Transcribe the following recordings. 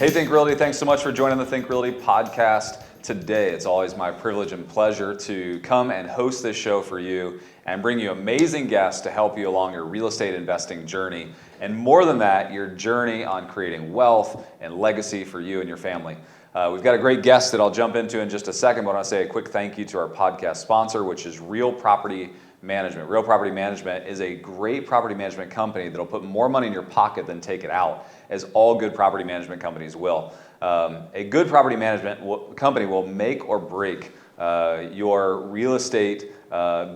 Hey, Think Realty, thanks so much for joining the Think Realty podcast today. It's always my privilege and pleasure to come and host this show for you and bring you amazing guests to help you along your real estate investing journey. And more than that, your journey on creating wealth and legacy for you and your family. We've got a great guest that I'll jump into in just a second, but I want to say a quick thank you to our podcast sponsor, which is Real Property Management. Real Property Management is a great property management company that'll put more money in your pocket than take it out, as all good property management companies will. A good property management company will make or break your real estate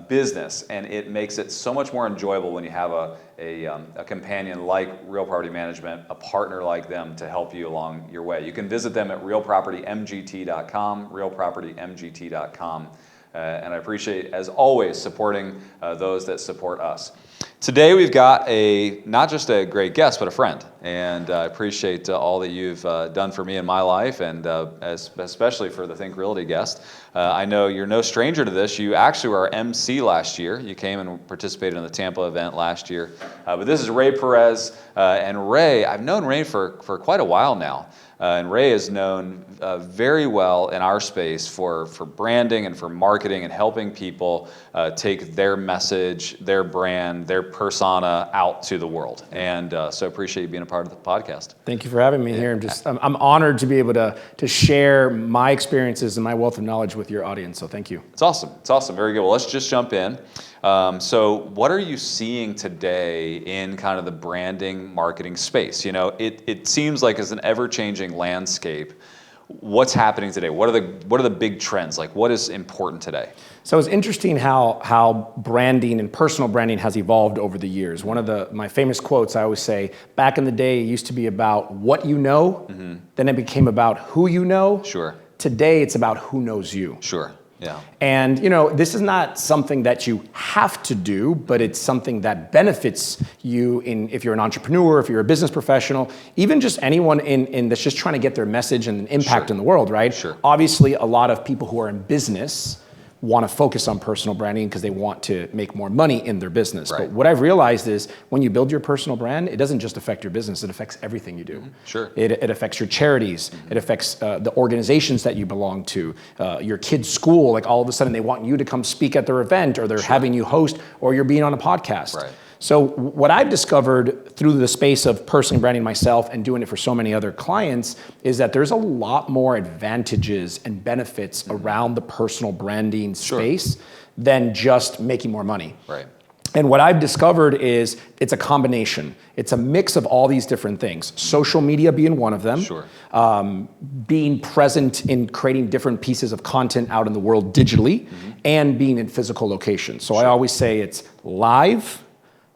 business, and it makes it so much more enjoyable when you have a companion like Real Property Management, a partner like them to help you along your way. You can visit them at realpropertymgt.com, realpropertymgt.com. And I appreciate, as always, supporting those that support us. Today we've got not just a great guest, but a friend. And I appreciate all that you've done for me in my life, and especially for the Think Realty guest. I know you're no stranger to this. You actually were our MC last year. You came and participated in the Tampa event last year. But this is Rey Perez. And Rey, I've known Rey for quite a while now. And Rey is known very well in our space for branding and for marketing and helping people take their message, their brand, their persona out to the world. And so appreciate you being a part of the podcast. Thank you for having me here. I'm honored to be able to share my experiences and my wealth of knowledge with your audience. So thank you. It's awesome. It's awesome. Very good. Well, let's just jump in. So what are you seeing today in kind of the branding marketing space? You know, it seems like it's an ever-changing landscape. What's happening today? What are the big trends? Like, what is important today? So it's interesting how branding and personal branding has evolved over the years. One of my famous quotes, I always say, back in the day, it used to be about what you know, then it became about who you know. Sure. Today, it's about who knows you. Sure. Yeah. And this is not something that you have to do, but it's something that benefits you if you're an entrepreneur, if you're a business professional, even just anyone in that's just trying to get their message and impact in the world, right? Sure. Obviously, a lot of people who are in business want to focus on personal branding because they want to make more money in their business. Right. But what I've realized is when you build your personal brand, it doesn't just affect your business, it affects everything you do. Sure. It affects your charities, it affects the organizations that you belong to, your kid's school, like all of a sudden they want you to come speak at their event, or they're having you host, or you're being on a podcast. Right. So what I've discovered through the space of personally branding myself and doing it for so many other clients is that there's a lot more advantages and benefits around the personal branding space than just making more money. Right. And what I've discovered is it's a combination. It's a mix of all these different things. Social media being one of them. Sure. Being present in creating different pieces of content out in the world digitally, and being in physical locations. So I always say it's live,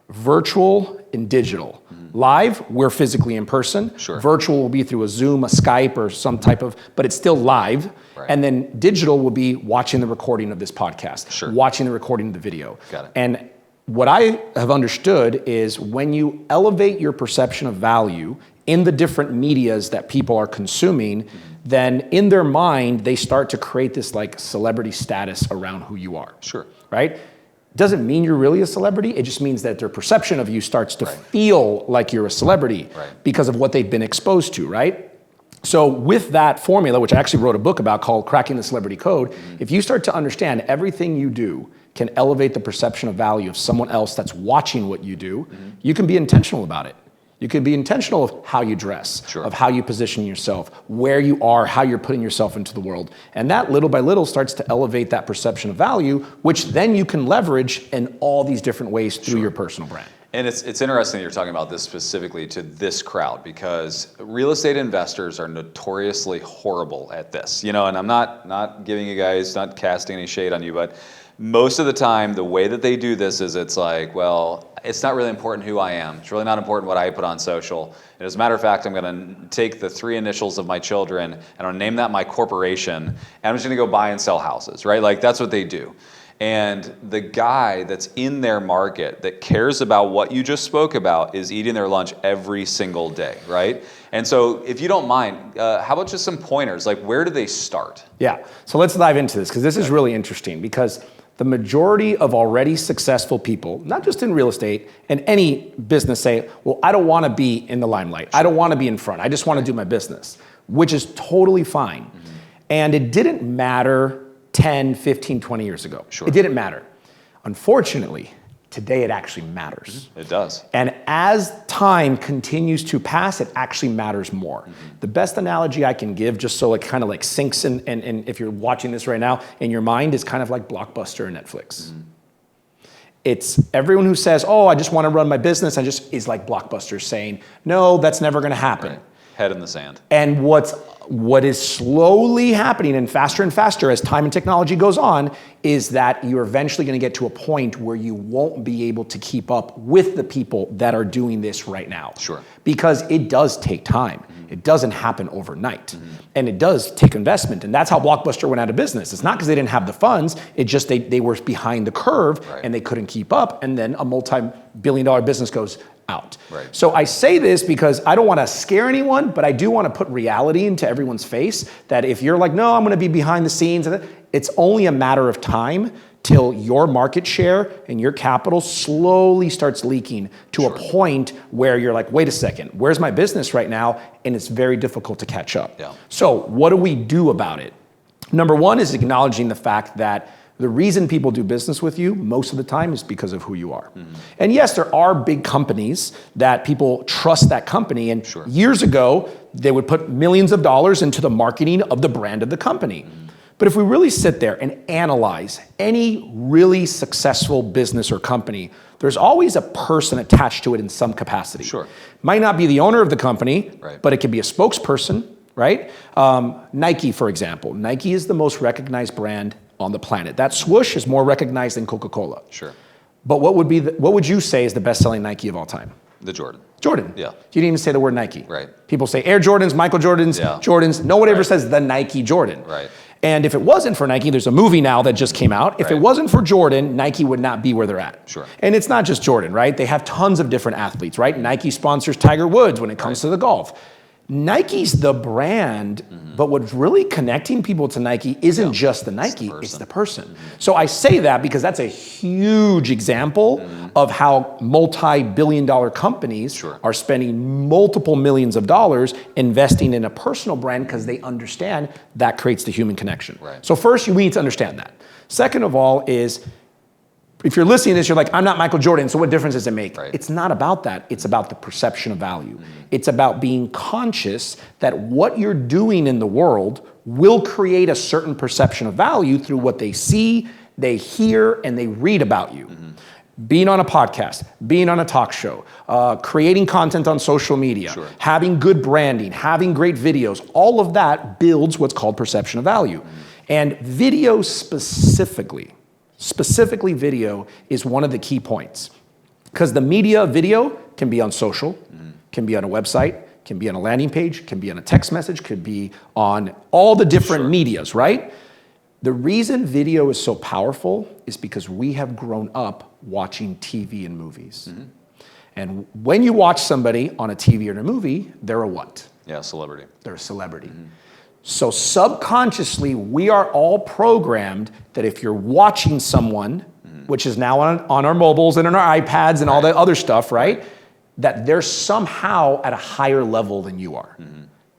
virtual, and digital. Live, we're physically in person. Sure. Virtual will be through a Zoom, a Skype, or some type of, but it's still live. Right. And then digital will be watching the recording of this podcast, watching the recording of the video. Got it. And what I have understood is when you elevate your perception of value in the different medias that people are consuming, then in their mind, they start to create this like celebrity status around who you are. Sure. Right? Doesn't mean you're really a celebrity. It just means that their perception of you starts to feel like you're a celebrity because of what they've been exposed to, right? So with that formula, which I actually wrote a book about called Cracking the Celebrity Code, if you start to understand everything you do can elevate the perception of value of someone else that's watching what you do, you can be intentional about it. You can be intentional of how you dress, of how you position yourself, where you are, how you're putting yourself into the world. And that little by little starts to elevate that perception of value, which then you can leverage in all these different ways through your personal brand. And it's interesting that you're talking about this specifically to this crowd, because real estate investors are notoriously horrible at this. And I'm not giving you guys, not casting any shade on you, but most of the time, the way that they do this is it's like, well, it's not really important who I am. It's really not important what I put on social. And as a matter of fact, I'm going to take the 3 initials of my children and I'm going to name that my corporation, and I'm just going to go buy and sell houses, right? Like that's what they do. And the guy that's in their market that cares about what you just spoke about is eating their lunch every single day, right? And so if you don't mind, how about just some pointers? Like where do they start? Yeah, so let's dive into this because this is really interesting because The majority of already successful people, not just in real estate, and any business say, well, I don't want to be in the limelight. I don't want to be in front. I just want to do my business, which is totally fine. And it didn't matter 10, 15, 20 years ago. Sure. It didn't matter. Unfortunately, today it actually matters. It does. And as time continues to pass, it actually matters more. The best analogy I can give, just so it kind of like sinks in, and if you're watching this right now, in your mind, is kind of like Blockbuster and Netflix. It's everyone who says, oh, I just want to run my business, is like Blockbuster saying, no, that's never going to happen. Right. Head in the sand. And what is slowly happening, and faster as time and technology goes on, is that you're eventually going to get to a point where you won't be able to keep up with the people that are doing this right now. Sure. Because it does take time. It doesn't happen overnight. And it does take investment. And that's how Blockbuster went out of business. It's not because they didn't have the funds. It just they were behind the curve, and they couldn't keep up. And then a multi-billion-dollar business goes out. Right. So I say this because I don't want to scare anyone, but I do want to put reality into everyone's face that if you're like, no, I'm going to be behind the scenes, it's only a matter of time till your market share and your capital slowly starts leaking to a point where you're like, wait a second, where's my business right now? And it's very difficult to catch up. Yeah. So what do we do about it? Number one is acknowledging the fact that the reason people do business with you most of the time is because of who you are. And yes, there are big companies that people trust that company. And years ago, they would put millions of dollars into the marketing of the brand of the company. But if we really sit there and analyze any really successful business or company, there's always a person attached to it in some capacity. Sure. Might not be the owner of the company, Right. but it could be a spokesperson, right? Nike, for example. Nike is the most recognized brand on the planet. That swoosh is more recognized than Coca-Cola. Sure. But what would you say is the best-selling Nike of all time? The Jordan. Jordan. Yeah. You didn't even say the word Nike. Right. People say Air Jordans, Michael Jordans, Jordans. No one ever says the Nike Jordan. Right. And if it wasn't for Nike, there's a movie now that just came out. If it wasn't for Jordan, Nike would not be where they're at. Sure. And it's not just Jordan, right? They have tons of different athletes, right? Nike sponsors Tiger Woods when it comes to the golf. Nike's the brand, but what's really connecting people to Nike isn't just the Nike, it's the person. So I say that because that's a huge example of how multi-billion-dollar companies are spending multiple millions of dollars investing in a personal brand because they understand that creates the human connection. Right. So first, we need to understand that. Second of all is, if you're listening to this, you're like, I'm not Michael Jordan, so what difference does it make? Right. It's not about that. It's about the perception of value. It's about being conscious that what you're doing in the world will create a certain perception of value through what they see, they hear, and they read about you. Being on a podcast, being on a talk show, creating content on social media, having good branding, having great videos, all of that builds what's called perception of value. And video specifically video is one of the key points. Because the media video can be on social, can be on a website, can be on a landing page, can be on a text message, could be on all the different medias, right? The reason video is so powerful is because we have grown up watching TV and movies. And when you watch somebody on a TV or in a movie, they're a what? Yeah, celebrity. They're a celebrity. So subconsciously, we are all programmed that if you're watching someone, which is now on our mobiles and on our iPads and all the other stuff, right? That they're somehow at a higher level than you are.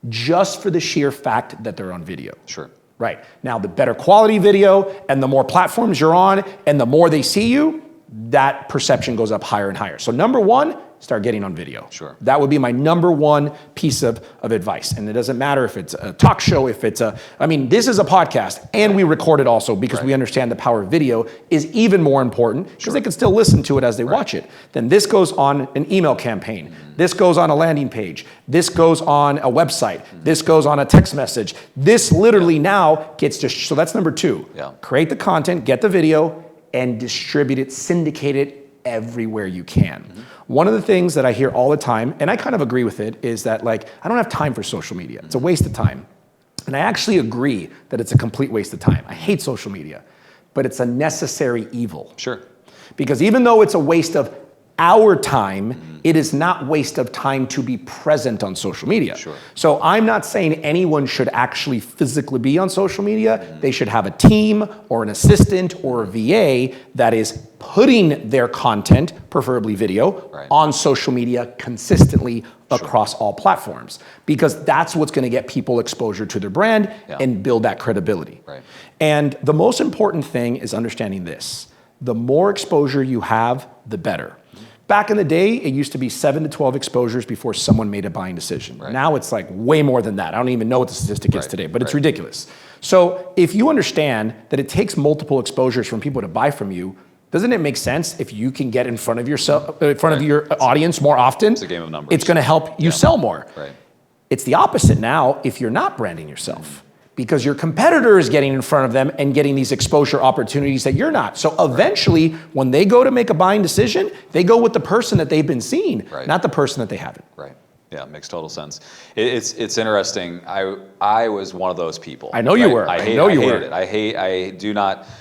Just for the sheer fact that they're on video. Sure. Right. Now, the better quality video and the more platforms you're on and the more they see you, that perception goes up higher and higher. So number one, start getting on video. Sure. That would be my number one piece of advice. And it doesn't matter if it's a talk show, if it's this is a podcast and we record it also because we understand the power of video is even more important because they can still listen to it as they watch it. Then this goes on an email campaign. This goes on a landing page. This goes on a website. This goes on a text message. This literally now gets so that's number two. Create the content, get the video, and distribute it, syndicate it everywhere you can. One of the things that I hear all the time, and I kind of agree with it, is that I don't have time for social media. It's a waste of time. And I actually agree that it's a complete waste of time. I hate social media, but it's a necessary evil. Sure. Because even though it's a waste of our time, it is not waste of time to be present on social media. Sure. So I'm not saying anyone should actually physically be on social media. They should have a team or an assistant or a VA that is putting their content, preferably video, on social media consistently across all platforms, because that's what's going to get people exposure to their brand and build that credibility. And the most important thing is understanding this. The more exposure you have, the better. Back in the day, it used to be 7 to 12 exposures before someone made a buying decision. Now it's like way more than that. I don't even know what the statistic is today, but it's ridiculous. So if you understand that it takes multiple exposures from people to buy from you, doesn't it make sense if you can get in front of yourself, in front of your audience more often? It's a game of numbers. It's going to help you sell more. It's the opposite now if you're not branding yourself. Because your competitor is getting in front of them and getting these exposure opportunities that you're not. So eventually, when they go to make a buying decision, they go with the person that they've been seeing, not the person that they haven't. Yeah, makes total sense. It's interesting. I was one of those people. I know you were. I hated it.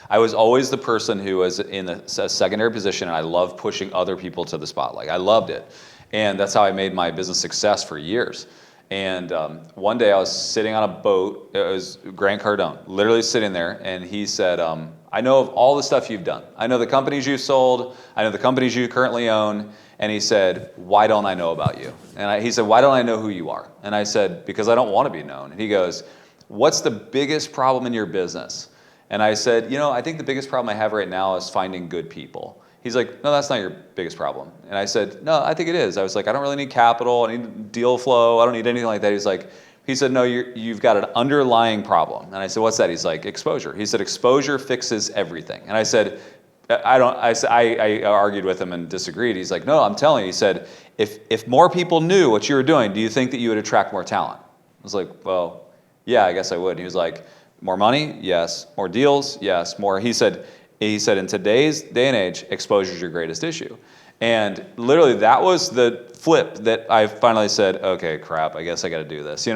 I was always the person who was in a secondary position, and I loved pushing other people to the spotlight. I loved it. And that's how I made my business success for years. And one day I was sitting on a boat. It was Grant Cardone, literally sitting there, and he said, I know of all the stuff you've done. I know the companies you've sold. I know the companies you currently own. And he said, why don't I know about you? And he said, why don't I know who you are? And I said, because I don't want to be known. And he goes, what's the biggest problem in your business? And I said, I think the biggest problem I have right now is finding good people. He's like, no, that's not your biggest problem. And I said, no, I think it is. I was like, I don't really need capital. I need deal flow. I don't need anything like that. He said, no, you've got an underlying problem. And I said, what's that? He's like, exposure. He said, exposure fixes everything. And I said, I argued with him and disagreed. He's like, no, I'm telling you. He said, if more people knew what you were doing, do you think that you would attract more talent? I was like, well, yeah, I guess I would. And he was like, more money? Yes. More deals? Yes. More. He said, in today's day and age, exposure is your greatest issue. And literally that was the flip that I finally said, okay, crap, I guess I got to do this. It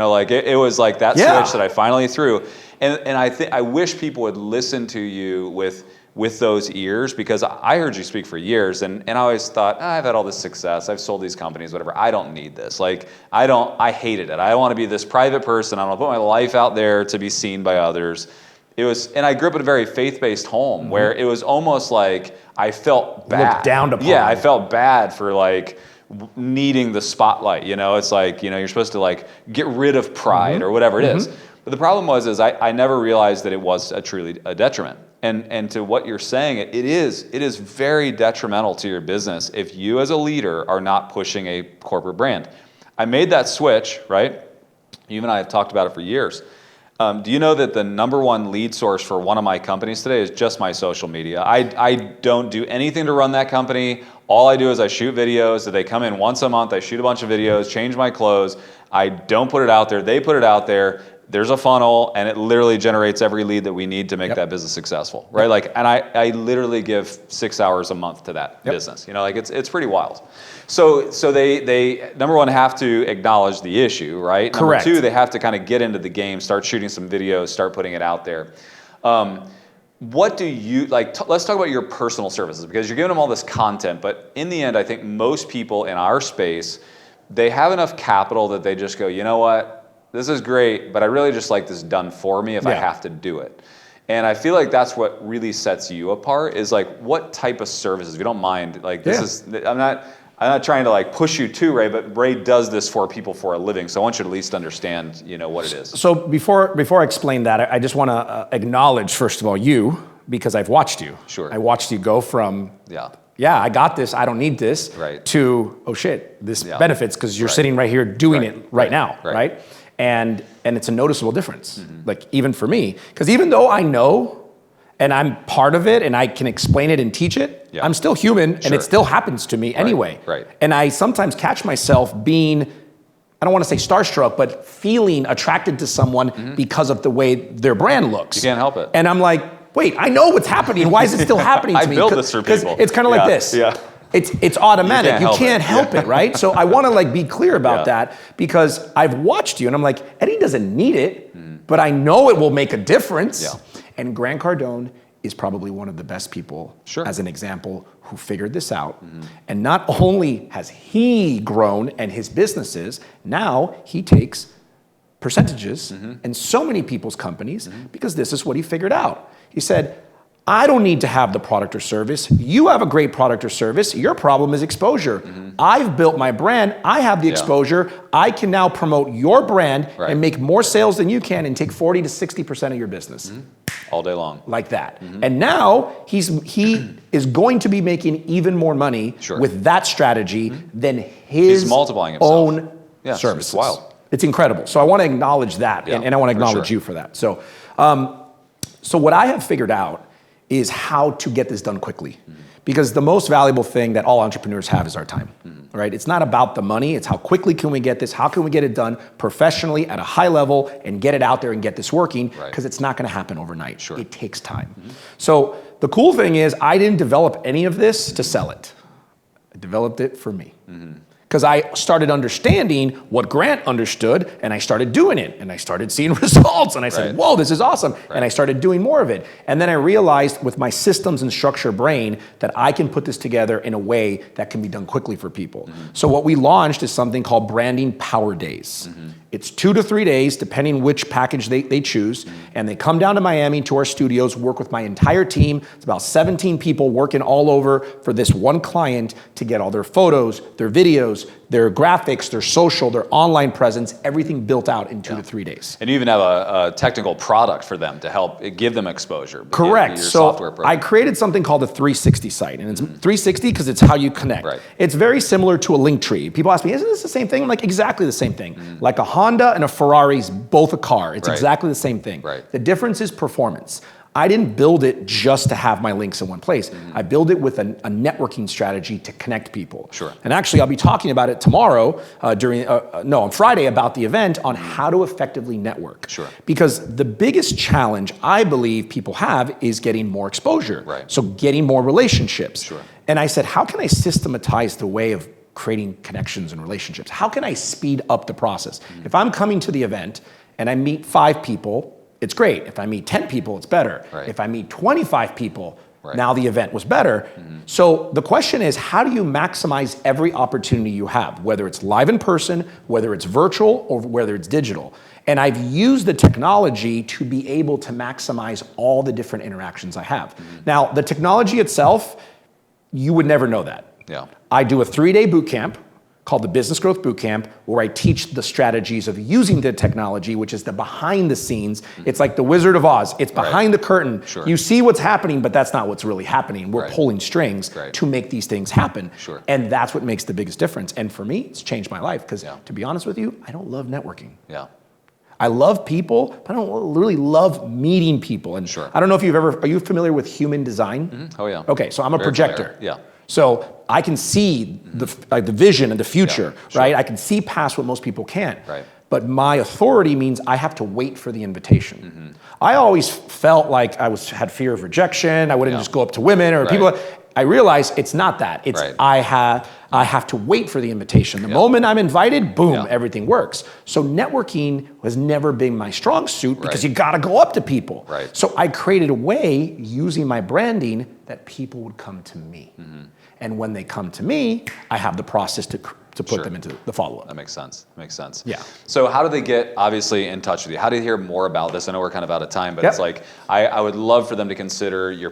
was like that switch that I finally threw. And I wish people would listen to you with those ears, because I heard you speak for years, and I always thought, I've had all this success, I've sold these companies, whatever, I don't need this. I hated it. I want to be this private person. I want to put my life out there to be seen by others. And I grew up in a very faith-based home where it was almost like I felt bad. Looked down upon. Yeah, I felt bad for needing the spotlight. It's like, you're supposed to get rid of pride or whatever it is. But the problem is I never realized that it was truly a detriment. And to what you're saying, it is very detrimental to your business if you as a leader are not pushing a corporate brand. I made that switch, right? You and I have talked about it for years. Do you know that the #1 lead source for one of my companies today is just my social media? I don't do anything to run that company. All I do is I shoot videos. They come in once a month. I shoot a bunch of videos, change my clothes. I don't put it out there. They put it out there. There's a funnel, and it literally generates every lead that we need to make that business successful, right? And I literally give 6 hours a month to that business. It's pretty wild. So they #1 have to acknowledge the issue, right? Correct. #2, they have to kind of get into the game, start shooting some videos, start putting it out there. What do you let's talk about your personal services, because you're giving them all this content, but in the end, I think most people in our space, they have enough capital that they just go, you know what? This is great, but I really just like this done for me if I have to do it. And I feel like that's what really sets you apart is what type of services, if you don't mind, I'm not trying to push you too, Ray, but Ray does this for people for a living. So I want you to at least understand, what it is. So before I explain that, I just want to acknowledge, first of all, you, because I've watched you. Sure. I watched you go from, I got this, I don't need this, to, oh shit, this benefits, because you're sitting right here doing it right now, right? And it's a noticeable difference, even for me. Because even though I know, and I'm part of it, and I can explain it and teach it, I'm still human, and it still happens to me anyway. And I sometimes catch myself being, I don't want to say starstruck, but feeling attracted to someone because of the way their brand looks. You can't help it. And I'm like, wait, I know what's happening. Why is it still happening to me? I build this for people. It's kind of like this. It's automatic. You can't help it, right? So I want to be clear about that, because I've watched you and I'm like, Eddie doesn't need it, but I know it will make a difference. And Grant Cardone is probably one of the best people, Sure. as an example, who figured this out. And not only has he grown and his businesses, now he takes percentages in so many people's companies because this is what he figured out. He said, I don't need to have the product or service. You have a great product or service. Your problem is exposure. I've built my brand. I have the exposure. I can now promote your brand and make more sales than you can and take 40 to 60% of your business. All day long. Like that. And now he is going to be making even more money with that strategy than his multiplying himself. own It's services. wild. It's incredible. So I want to acknowledge that, and I want to acknowledge you for that. So, so what I have figured out is how to get this done quickly. Because the most valuable thing that all entrepreneurs have is our time, right? It's not about the money, it's how quickly can we get this, how can we get it done professionally at a high level and get it out there and get this working, because it's not gonna happen overnight. It takes time. So the cool thing is I didn't develop any of this to sell it. I developed it for me. Because I started understanding what Grant understood, and I started doing it, and I started seeing results, and I said, whoa, this is awesome, and I started doing more of it. And then I realized with my systems and structure brain that I can put this together in a way that can be done quickly for people. So what we launched is something called Branding Power Days. It's 2 to 3 days, depending which package they choose, and they come down to Miami to our studios, work with my entire team. It's about 17 people working all over for this one client to get all their photos, their videos, their graphics, their social, their online presence, everything built out in 2 to 3 days. And you even have a technical product for them to help give them exposure. Correct. So I created something called the 360 site, and it's 360 because it's how you connect. It's very similar to a link tree. People ask me, isn't this the same thing? I'm like, exactly the same thing. Like a Honda and a Ferrari is both a car. It's exactly the same thing. The difference is performance. I didn't build it just to have my links in one place. I built it with a networking strategy to connect people. And actually, I'll be talking about it tomorrow on Friday about the event on how to effectively network. Because the biggest challenge I believe people have is getting more exposure. So getting more relationships. And I said, how can I systematize the way of creating connections and relationships? How can I speed up the process? If I'm coming to the event and I meet 5 people, it's great. If I meet 10 people, it's better. If I meet 25 people, now the event was better. So the question is, how do you maximize every opportunity you have, whether it's live in person, whether it's virtual, or whether it's digital? And I've used the technology to be able to maximize all the different interactions I have. Now, the technology itself, you would never know that. I do a 3-day boot camp called the Business Growth Bootcamp, where I teach the strategies of using the technology, which is the behind the scenes. It's like the Wizard of Oz. It's behind the curtain. You see what's happening, but that's not what's really happening. We're pulling strings to make these things happen. And that's what makes the biggest difference. And for me, it's changed my life because to be honest with you, I don't love networking. I love people, but I don't really love meeting people. And I don't know if are you familiar with human design? Oh yeah. Okay, so I'm a projector. So I can see the vision and the future, right? I can see past what most people can't. But my authority means I have to wait for the invitation. I always felt like I had fear of rejection. I wouldn't just go up to women or people. I realized it's not that. It's I have to wait for the invitation. The moment I'm invited, boom, everything works. So networking has never been my strong suit because you got to go up to people. So I created a way using my branding that people would come to me. And when they come to me, I have the process to put them into the follow-up. That makes sense. Yeah. So how do they get, obviously, in touch with you? How do you hear more about this? I know we're kind of out of time, but it's like, I would love for them to consider your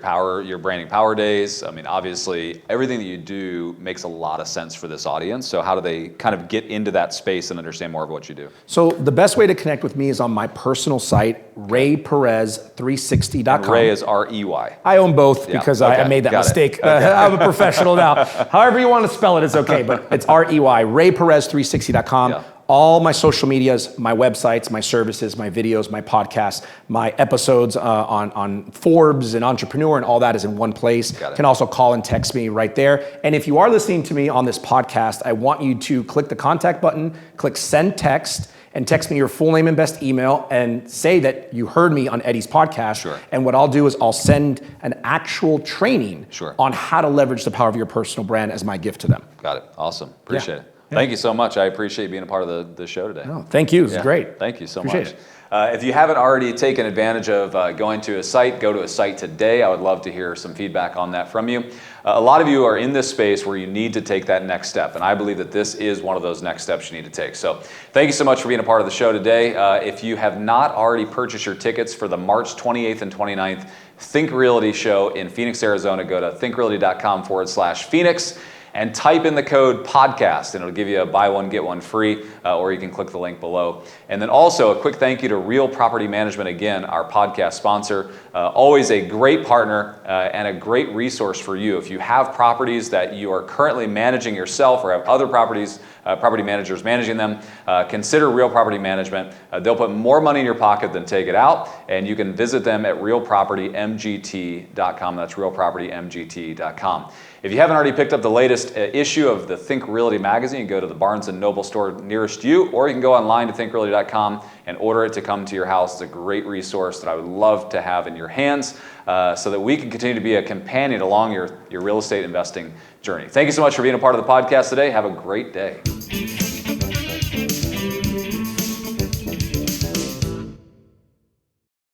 branding power days. I mean, obviously, everything that you do makes a lot of sense for this audience. So how do they kind of get into that space and understand more of what you do? So the best way to connect with me is on my personal site, ReyPerez360.com. Rey is R-E-Y. I own both because I made that mistake. I'm a professional now. However you want to spell it, it's okay, but it's R-E-Y, ReyPerez360.com. All my social medias, my websites, my services, my videos, my podcasts, my episodes on Forbes and Entrepreneur and all that is in one place. You can also call and text me right there. And if you are listening to me on this podcast, I want you to click the contact button, click send text, and text me your full name and best email and say that you heard me on Eddie's podcast. And what I'll do is I'll send an actual training on how to leverage the power of your personal brand as my gift to them. Got it. Awesome. Appreciate it. Thank you so much. I appreciate being a part of the show today. No, thank you. It was great. Thank you so much. If you haven't already taken advantage of going to a site, go to a site today. I would love to hear some feedback on that from you. A lot of you are in this space where you need to take that next step, and I believe that this is one of those next steps you need to take. So thank you so much for being a part of the show today. If you have not already purchased your tickets for the March 28th and 29th Think Realty show in Phoenix, Arizona, go to thinkrealty.com/Phoenix. and type in the code podcast, and it'll give you a buy one, get one free, or you can click the link below. And then also a quick thank you to Real Property Management, again, our podcast sponsor. Always a great partner and a great resource for you. If you have properties that you are currently managing yourself or have other properties, property managers managing them, consider Real Property Management. They'll put more money in your pocket than take it out, and you can visit them at realpropertymgt.com. That's realpropertymgt.com. If you haven't already picked up the latest issue of the Think Realty magazine, you can go to the Barnes & Noble store nearest you, or you can go online to thinkrealty.com and order it to come to your house. It's a great resource that I would love to have in your hands so that we can continue to be a companion along your real estate investing journey. Thank you so much for being a part of the podcast today. Have a great day.